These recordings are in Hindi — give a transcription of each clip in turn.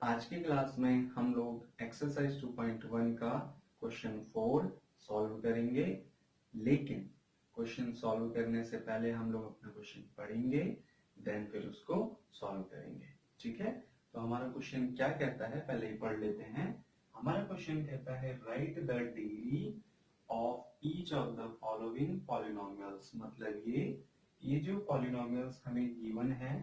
आज की क्लास में हम लोग एक्सरसाइज 2.1 का क्वेश्चन 4 सॉल्व करेंगे। लेकिन क्वेश्चन सॉल्व करने से पहले हम लोग अपना क्वेश्चन पढ़ेंगे, देन फिर उसको सॉल्व करेंगे। ठीक है, तो हमारा क्वेश्चन क्या कहता है पहले ही पढ़ लेते हैं। हमारा क्वेश्चन कहता है right the degree of each of the following polynomials. मतलब ये जो पॉलिनोमियल्स हमें गिवन है,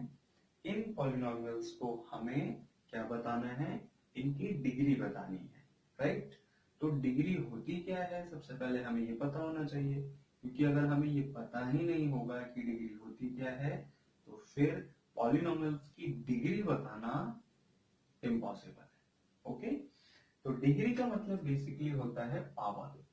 इन पॉलिनोमियल्स को हमें क्या बताना है, इनकी डिग्री बतानी है। राइट, तो डिग्री होती क्या है सबसे पहले हमें ये पता होना चाहिए, क्योंकि अगर हमें ये पता ही नहीं होगा कि डिग्री होती क्या है तो फिर पॉलिनोमियल्स की डिग्री बताना इम्पॉसिबल है। ओके, तो डिग्री का मतलब बेसिकली होता है पावर,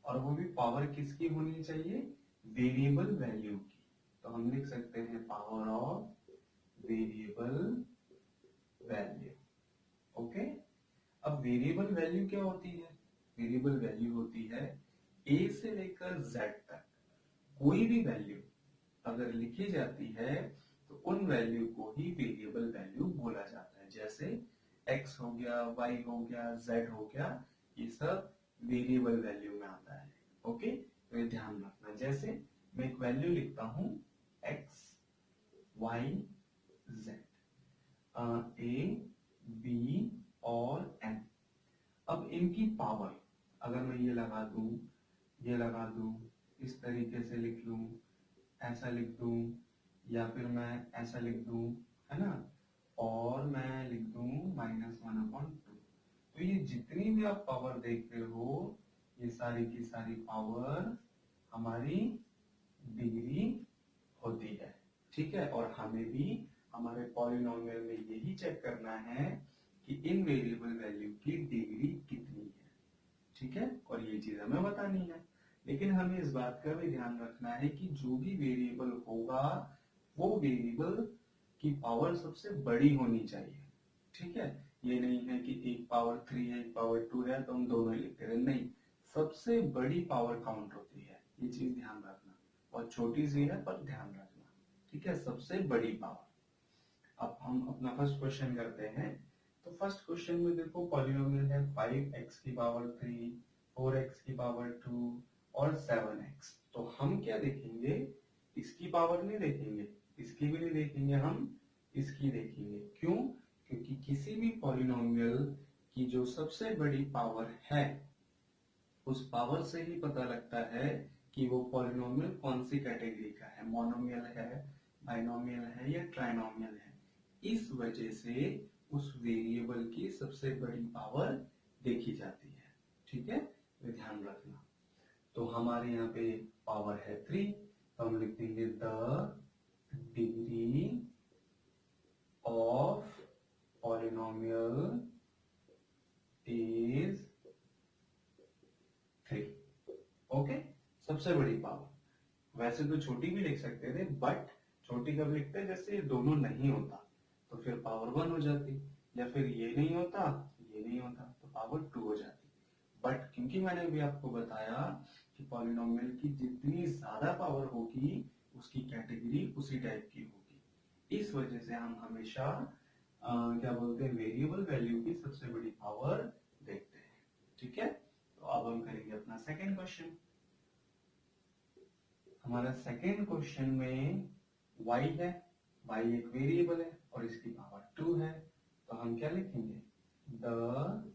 और वो भी पावर किसकी होनी चाहिए, वेरिएबल वैल्यू की। तो हम लिख सकते हैं power of variable value. Okay, अब वेरिएबल वैल्यू क्या होती है, वेरिएबल वैल्यू होती है ए से लेकर जेड तक कोई भी वैल्यू अगर लिखी जाती है तो उन वैल्यू को ही वेरिएबल वैल्यू बोला जाता है। जैसे x हो गया, y हो गया, z हो गया, ये सब वेरिएबल वैल्यू में आता है। ओके, तो ये ध्यान रखना। जैसे मैं एक वैल्यू लिखता हूं x y z, a b और n। अब इनकी पावर अगर मैं ये लगा दूं, ये लगा दूं, इस तरीके से लिख लूं, ऐसा लिख दूं, या फिर मैं ऐसा लिख दूं, है ना, और मैं लिख दूं -1/2। तो ये जितनी भी आप पावर देख रहे हो, ये सारी की सारी पावर हमारी डिग्री होती है। ठीक है, और हमें भी हमारे पॉलिनोमियल में यही चेक करना है कि इन वेरिएबल वैल्यू की डिग्री कितनी है। ठीक है, और ये चीज हमें बतानी है। लेकिन हमें इस बात का भी ध्यान रखना है कि जो भी वेरिएबल होगा वो वेरिएबल की पावर सबसे बड़ी होनी चाहिए। ठीक है, ये नहीं है कि एक पावर 3 है, एक पावर 2 है तो हम दोनों ही लिखते रहे, नहीं, सबसे बड़ी पावर काउंट होती है, ये चीज ध्यान रखना। और छोटी सी है पर ध्यान रखना। ठीक है, सबसे बड़ी पावर। अब हम अपना फर्स्ट क्वेश्चन करते हैं। तो फर्स्ट क्वेश्चन में देखो पॉलिनोमियल है 5x की पावर 3, 4x की पावर 2 और 7x। तो हम क्या देखेंगे, इसकी पावर नहीं देखेंगे, इसकी भी नहीं देखेंगे, हम इसकी देखेंगे। क्यों, क्योंकि किसी भी पॉलिनोमियल की जो सबसे बड़ी पावर है उस पावर से ही पता लगता है कि वो पॉलिनोमियल कौन सी कैटेगरी का है, मोनोमियल है, बाइनोमियल है या ट्राइनोमियल है। इस वजह से उस वेरिएबल की सबसे बड़ी पावर देखी जाती है। ठीक है, तो ध्यान रखना। तो हमारे यहाँ पे पावर है 3, तो हम लिख देंगे the degree of polynomial is 3। Okay, सबसे बड़ी पावर। वैसे तो छोटी भी लिख सकते थे, बट छोटी कब लिखते हैं, जैसे ये दोनों नहीं होता तो फिर पावर 1 हो जाती, या फिर ये नहीं होता, ये नहीं होता तो पावर 2 हो जाती। बट क्योंकि मैंने अभी आपको बताया कि पॉलिनोमियल की जितनी ज्यादा पावर होगी उसकी कैटेगरी उसी टाइप की होगी, इस वजह से हम हमेशा क्या बोलते हैं, वेरिएबल वैल्यू की सबसे बड़ी पावर देखते हैं। ठीक है, तो अब हम करेंगे अपना सेकेंड क्वेश्चन। हमारा सेकेंड क्वेश्चन में y है, y एक वेरिएबल है और इसकी पावर 2 है। तो हम क्या लिखेंगे, the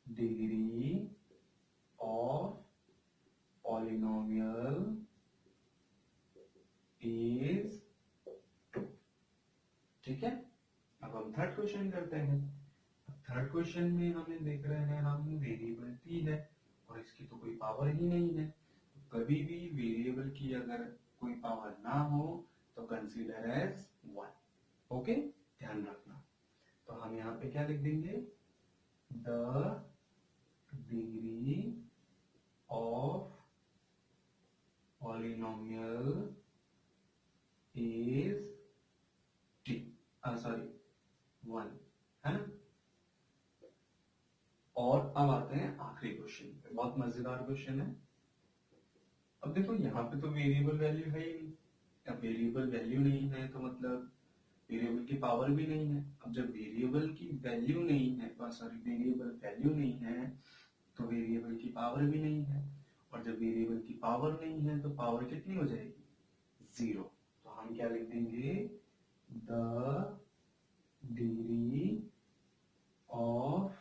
degree of polynomial is 2। ठीक है, अब हम थर्ड क्वेश्चन करते हैं। थर्ड क्वेश्चन में हमें देख रहे हैं हम वेरिएबल t है और इसकी तो कोई पावर ही नहीं है। कभी भी वेरिएबल की अगर कोई पावर ना हो तो कंसीडर एज 1। ओके, ध्यान रखना। तो हम यहाँ पे क्या लिख देंगे, the degree of polynomial is t, sorry 1, है ना। और अब आते हैं आखिरी क्वेश्चन पे, बहुत मजेदार क्वेश्चन है। अब देखो यहाँ पे तो वेरिएबल वैल्यू है ही नहीं। अब वेरिएबल वैल्यू नहीं है तो मतलब वेरिएबल की पावर भी नहीं है। अब जब वेरिएबल की वैल्यू नहीं है, सॉरी वेरिएबल वैल्यू नहीं है तो वेरिएबल की पावर भी नहीं है, और जब वेरिएबल की पावर नहीं है तो पावर कितनी हो जाएगी, 0। तो हम क्या लिख देंगे, the degree of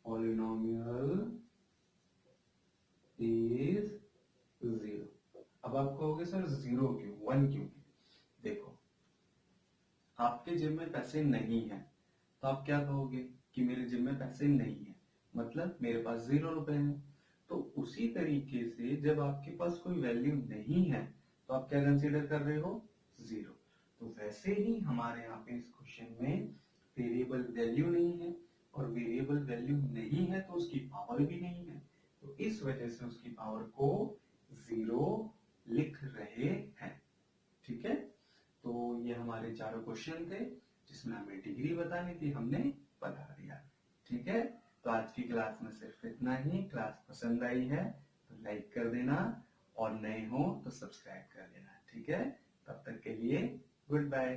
polynomial is 0। अब आप कहोगे सर 0 क्यों, 1 क्यों? देखो, आपके जेब में पैसे नहीं है तो आप क्या कहोगे कि मेरे जेब में पैसे नहीं है, मतलब मेरे पास 0 रुपए हैं। तो उसी तरीके से जब आपके पास कोई वैल्यू नहीं है तो आप क्या कंसीडर कर रहे हो, 0। तो वैसे ही हमारे यहाँ पे इस क्वेश्चन में वेरिएबल वैल्यू नहीं है, और वेरिएबल वैल्यू नहीं है तो उसकी पावर भी नहीं है, तो इस वजह से उसकी पावर को 0 लिख रहे हैं। ठीक है, तो ये हमारे चारों क्वेश्चन थे जिसमें हमें डिग्री बतानी थी, हमने बता दिया। ठीक है, तो आज की क्लास में सिर्फ इतना ही। क्लास पसंद आई है तो लाइक कर देना, और नए हो तो सब्सक्राइब कर देना। ठीक है, तब तक के लिए गुड बाय।